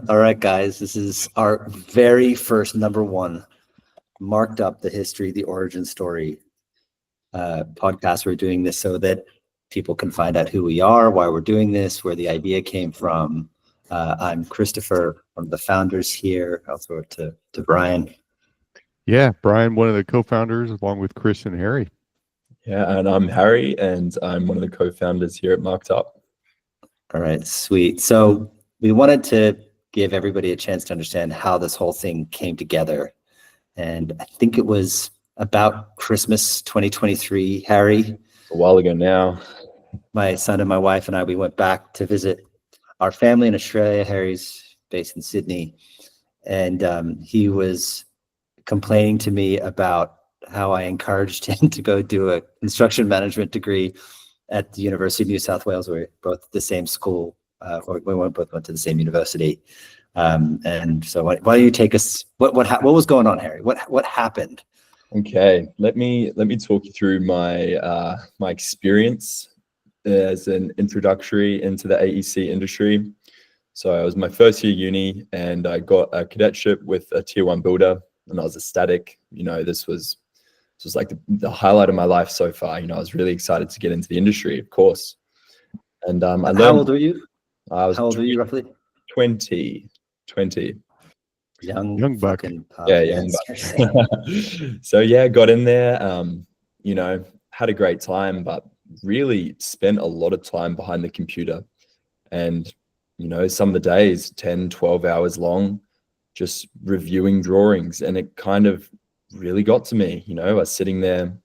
All right, guys, this is our very first #1 marked up the history, the origin story podcast. We're doing this so that people can find out who we are, why we're doing this, where the idea came from. I'm Christopher, one of the founders here. I'll throw it to Brian. Yeah, Brian, one of the co-founders, along with Chris and Harry. Yeah, and I'm Harry, and I'm one of the co-founders here at MarkedUp. All right, sweet. So we wanted to give everybody a chance to understand how this whole thing came together. And I think it was about Christmas 2023, Harry. A while ago now. My son and my wife and I, we went back to visit our family in Australia. Harry's based in Sydney. And he was complaining to me about how I encouraged him to go do a construction management degree at the University of New South Wales. We're both at the same school. We both went to the same university. And so why don't you take us, what was going on, Harry? What happened? Okay, let me talk you through my my experience as an introductory into the AEC industry. So I was my first year uni, and I got a cadetship with a tier 1 builder, and I was ecstatic. You know, this was like the highlight of my life so far. You know, I was really excited to get into the industry, of course. And I learned. How old were you? How old were you roughly? 20. Young buck. Yeah, young buck. So yeah, got in there. You know, had a great time, but really spent a lot of time behind the computer. And you know, some of the days 10, 12 hours long, just reviewing drawings, and it kind of really got to me. You know, I was sitting there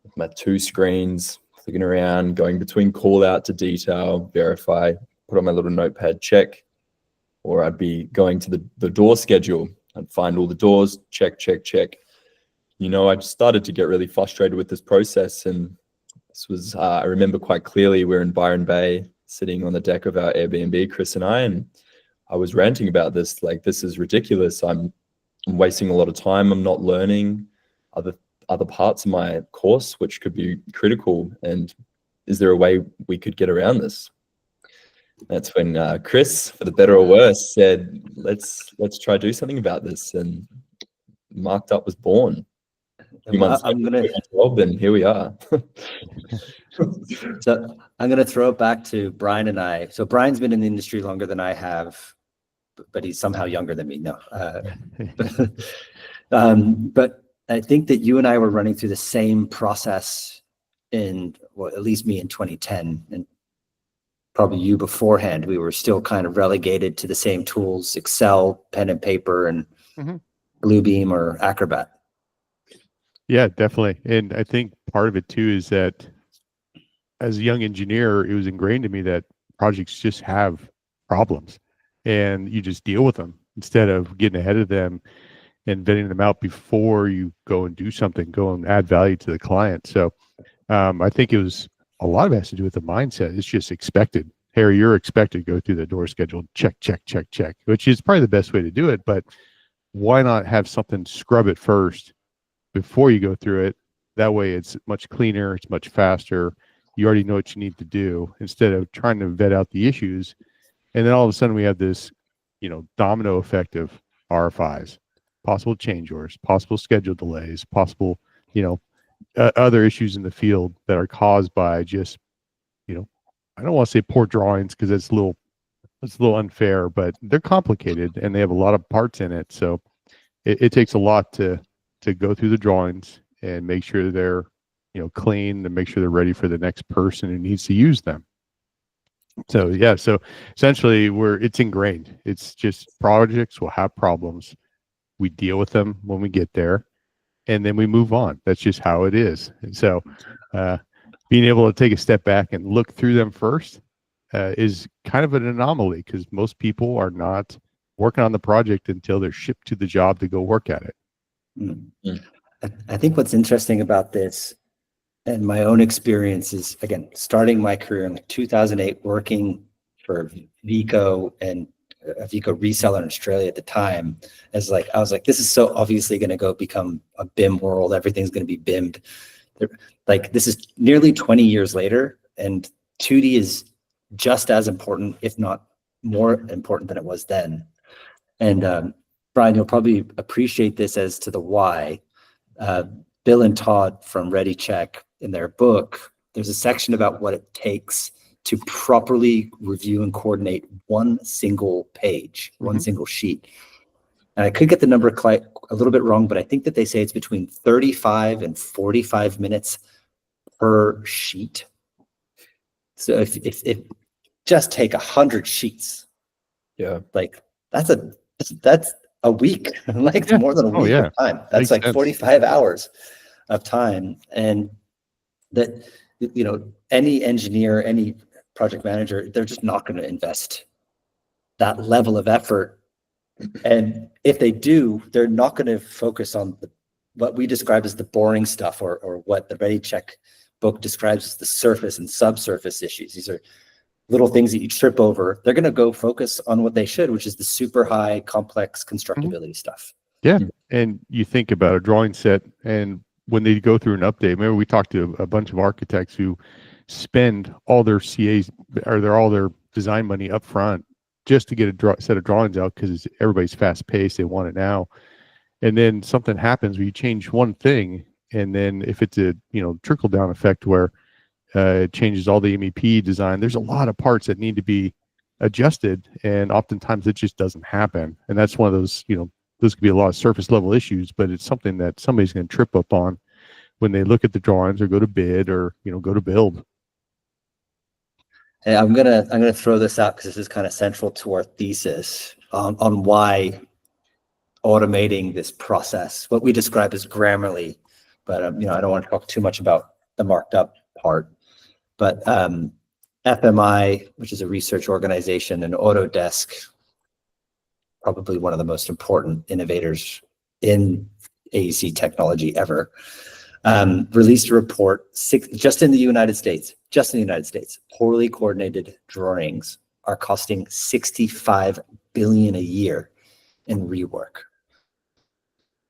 with my 2 screens, clicking around, going between call out to detail, verify, put on my little notepad, check. Or I'd be going to the door schedule. I'd find all the doors, check. You know, I started to get really frustrated with this process. And this was, I remember quite clearly, we're in Byron Bay, sitting on the deck of our Airbnb, Chris and I was ranting about this. Like, this is ridiculous. I'm wasting a lot of time. I'm not learning other parts of my course, which could be critical. And is there a way we could get around this? That's when Chris, for the better or worse, said, let's try do something about this. And MarkedUp was born. A few months later, and here we are. So I'm going to throw it back to Brian and I. So Brian's been in the industry longer than I have, but he's somehow younger than me. No. But I think that you and I were running through the same process at least me in 2010, and probably you beforehand. We were still kind of relegated to the same tools: Excel, pen and paper, and Bluebeam or Acrobat. Yeah, definitely. And I think part of it too is that as a young engineer, it was ingrained in me that projects just have problems and you just deal with them instead of getting ahead of them and vetting them out before you go and do something, go and add value to the client. So I think a lot of it has to do with the mindset. It's just expected. Harry, you're expected to go through the door schedule, check, which is probably the best way to do it. But why not have something scrub it first before you go through it? That way it's much cleaner, it's much faster. You already know what you need to do instead of trying to vet out the issues. And then all of a sudden we have this, domino effect of RFIs, possible change orders, possible schedule delays, possible, other issues in the field that are caused by just, I don't want to say poor drawings because it's a little unfair, but they're complicated and they have a lot of parts in it. So it takes a lot to go through the drawings and make sure they're, clean, and make sure they're ready for the next person who needs to use them. So yeah, so essentially it's ingrained. It's just projects will have problems. We deal with them when we get there, and then we move on. That's just how it is. And so being able to take a step back and look through them first is kind of an anomaly, because most people are not working on the project until they're shipped to the job to go work at it. Mm-hmm. I think what's interesting about this, and my own experience, is, again, starting my career in 2008, working for Vico and a Vico reseller in Australia at the time. I was like, this is so obviously going to go become a BIM world. Everything's going to be BIMmed. Like, this is nearly 20 years later, and 2D is just as important, if not more important than it was then. And Brian, you'll probably appreciate this as to the why. Bill and Todd from ReadyCheck, in their book, there's a section about what it takes to properly review and coordinate one single page, one single sheet. And I could get the number a little bit wrong, but I think that they say it's between 35 and 45 minutes per sheet. So if just take 100 sheets, like that's a week, like more than a week of time. That's like 45 hours of time. And that, any engineer, any project manager, they're just not going to invest that level of effort. And if they do, they're not going to focus on what we describe as the boring stuff, or what the ReadyCheck book describes as the surface and subsurface issues. These are little things that you trip over. They're going to go focus on what they should, which is the super high complex constructability stuff. Yeah. And you think about a drawing set, and when they go through an update, remember we talked to a bunch of architects who spend all their CAs or all their design money up front just to get a set of drawings out, because everybody's fast paced, they want it now. And then something happens where you change one thing, and then if it's a trickle down effect where it changes all the MEP design, there's a lot of parts that need to be adjusted, and oftentimes it just doesn't happen. And that's one of those, those could be a lot of surface level issues, but it's something that somebody's going to trip up on when they look at the drawings or go to bid or go to build. Hey, I'm gonna throw this out because this is kind of central to our thesis on why automating this process, what we describe as Grammarly, but I don't want to talk too much about the MarkedUp part. But FMI, which is a research organization, and Autodesk, probably one of the most important innovators in AEC technology ever, released a report, just in the United States, poorly coordinated drawings are costing $65 billion a year in rework.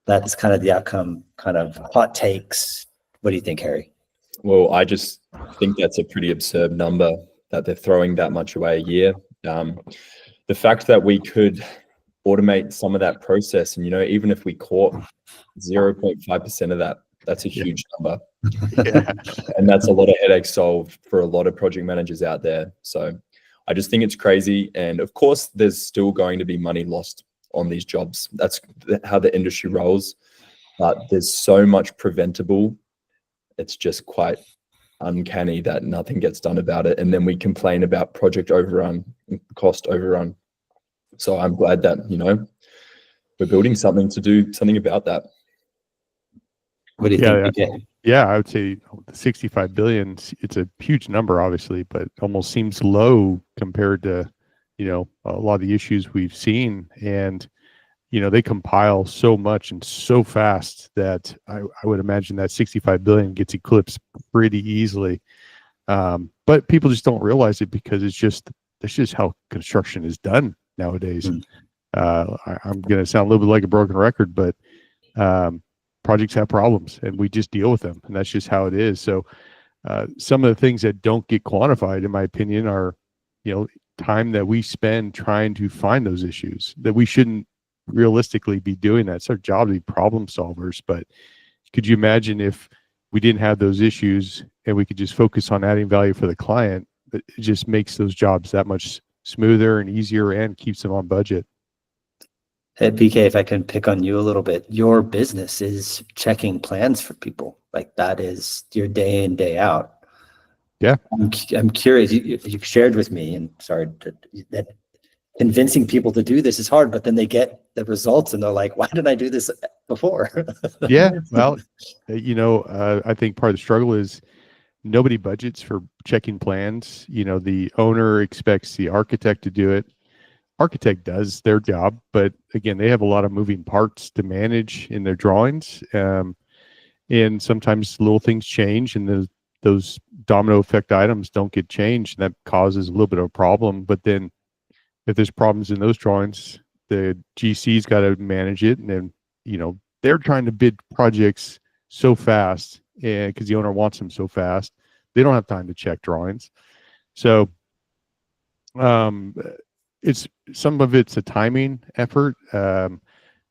That's kind of the outcome, kind of hot takes. What do you think, Harry? Well, I just think that's a pretty absurd number that they're throwing that much away a year. The fact that we could automate some of that process, and even if we caught 0.5% of that, that's a huge number. And that's a lot of headaches solved for a lot of project managers out there. So I just think it's crazy. And of course, there's still going to be money lost on these jobs. That's how the industry rolls. But there's so much preventable. It's just quite uncanny that nothing gets done about it. And then we complain about project overrun, cost overrun. So I'm glad that, we're building something to do something about that. What do you think, BK? Yeah, I would say 65 billion, it's a huge number, obviously, but almost seems low compared to, a lot of the issues we've seen. And, they compile so much and so fast that I would imagine that 65 billion gets eclipsed pretty easily. But people just don't realize it because that's just how construction is done nowadays. I'm going to sound a little bit like a broken record, but projects have problems and we just deal with them, and that's just how it is. So some of the things that don't get quantified, in my opinion, are time that we spend trying to find those issues, that we shouldn't realistically be doing that. It's our job to be problem solvers. But could you imagine if we didn't have those issues and we could just focus on adding value for the client? It just makes those jobs that much smoother and easier and keeps them on budget. Hey, PK, if I can pick on you a little bit, your business is checking plans for people. Like, that is your day in, day out. Yeah. I'm curious, you've shared with me, and sorry, that convincing people to do this is hard, but then they get the results and they're like, why didn't I do this before? Yeah. Well, I think part of the struggle is nobody budgets for checking plans. The owner expects the architect to do it. Architect does their job, but again, they have a lot of moving parts to manage in their drawings. And sometimes little things change, and those domino effect items don't get changed. And that causes a little bit of a problem. But then if there's problems in those drawings, the GC's got to manage it. And then, they're trying to bid projects so fast, and because the owner wants them so fast, they don't have time to check drawings. So it's some of it's a timing effort.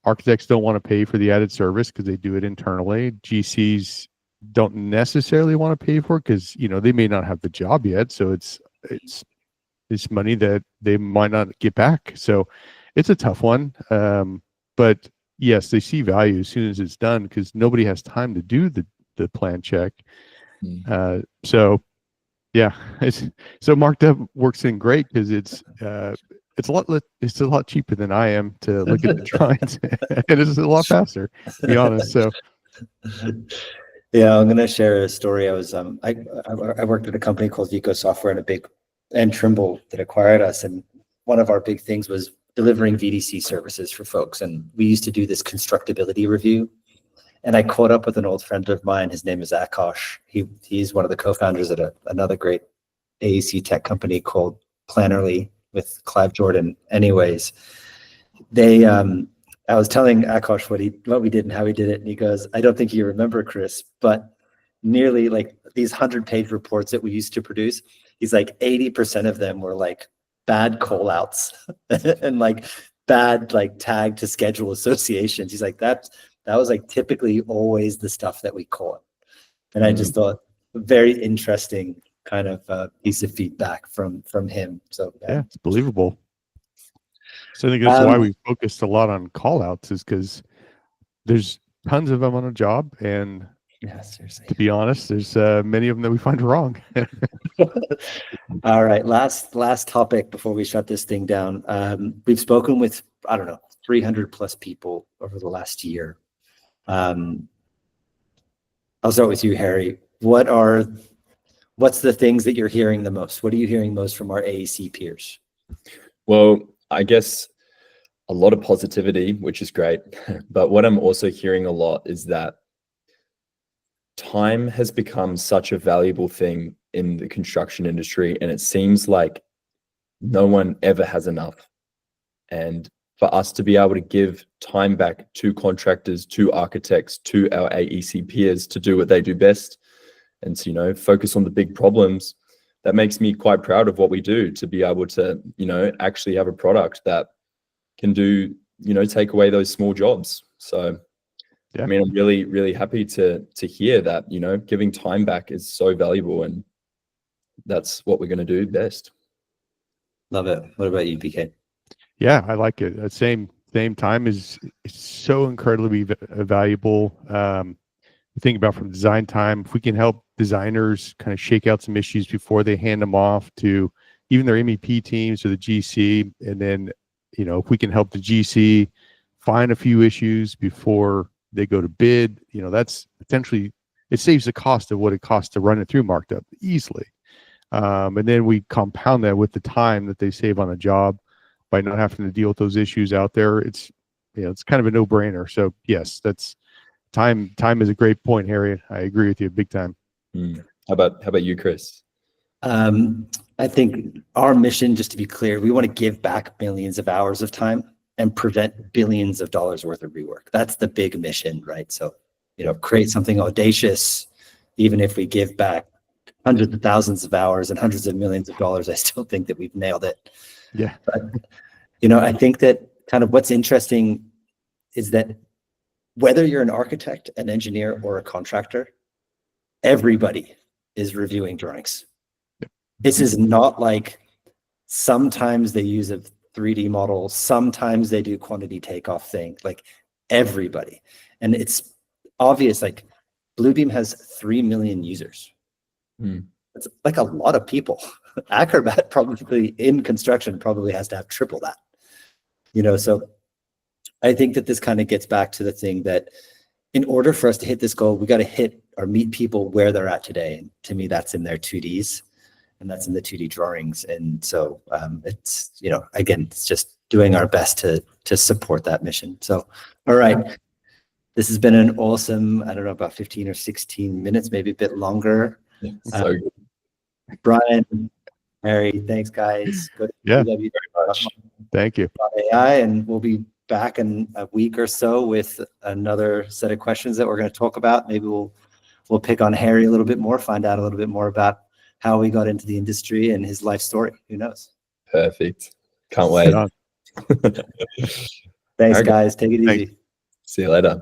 Architects don't want to pay for the added service because they do it internally. GCs don't necessarily want to pay for it because they may not have the job yet. So it's money that they might not get back. So it's a tough one. But yes, they see value as soon as it's done because nobody has time to do the plan check. So yeah, so MarkedUp works in great because it's a lot cheaper than I am to look at the drawings, and it's a lot faster, to be honest. So yeah, I'm gonna share a story. I was I worked at a company called Vico Software and Trimble that acquired us, and one of our big things was delivering VDC services for folks, and we used to do this constructability review. And I caught up with an old friend of mine. His name is Akash. He's one of the co-founders at another great AEC tech company called Plannerly with Clive Jordan. Anyways, I was telling Akash what we did and how we did it, and he goes, "I don't think you remember, Chris, but nearly like these 100-page reports that we used to produce, he's like 80% of them were like bad call outs and like bad like tag to schedule associations." He's like, that was like typically always the stuff that we caught. And I just thought very interesting kind of piece of feedback from him. So yeah, it's believable. So I think that's why we focused a lot on call outs, is because there's tons of them on a job, and yeah, seriously, to be honest, there's many of them that we find wrong. All right, last topic before we shut this thing down. We've spoken with, I don't know, 300 plus people over the last year. I'll start with you, Harry. What's the things that you're hearing the most? What are you hearing most from our AEC peers? Well, I guess a lot of positivity, which is great. But what I'm also hearing a lot is that time has become such a valuable thing in the construction industry, and it seems like no one ever has enough. And for us to be able to give time back to contractors, to architects, to our AEC peers to do what they do best, and to, focus on the big problems, that makes me quite proud of what we do, to be able to, actually have a product that can do, take away those small jobs. So, yeah. I mean, I'm really, really happy to hear that, giving time back is so valuable, and that's what we're going to do best. Love it. What about you, BK? Yeah, I like it. At same time is so incredibly valuable. Think about from design time, if we can help designers kind of shake out some issues before they hand them off to even their MEP teams or the GC, and then if we can help the GC find a few issues before they go to bid, that's potentially, it saves the cost of what it costs to run it through MarkedUp easily. And then we compound that with the time that they save on a job by not having to deal with those issues out there. It's it's kind of a no-brainer. So yes, that's time is a great point, Harry. I agree with you big time. How about you, Chris? I think our mission, just to be clear, we want to give back millions of hours of time and prevent billions of dollars worth of rework. That's the big mission, right? So, create something audacious. Even if we give back hundreds of thousands of hours and hundreds of millions of dollars, I still think that we've nailed it. Yeah. But, I think that kind of what's interesting is that whether you're an architect, an engineer, or a contractor, everybody is reviewing drawings. This is not like sometimes they use a 3D model, sometimes they do quantity takeoff thing, like everybody. And it's obvious, like Bluebeam has 3 million users. It's like a lot of people. Acrobat probably in construction probably has to have triple that. So I think that this kind of gets back to the thing that in order for us to hit this goal, we got to hit or meet people where they're at today. And to me, that's in their 2Ds. And that's in the 2D drawings. And so it's, again, it's just doing our best to support that mission. So, all right. This has been an awesome, I don't know, about 15 or 16 minutes, maybe a bit longer. So good. Brian, Harry, thanks, guys. Go to very much. Thank you. AI, and we'll be back in a week or so with another set of questions that we're going to talk about. Maybe we'll pick on Harry a little bit more, find out a little bit more about how he got into the industry and his life story. Who knows? Perfect. Can't wait. on. Thanks, Okay. guys. Take it Thanks. easy. See you later.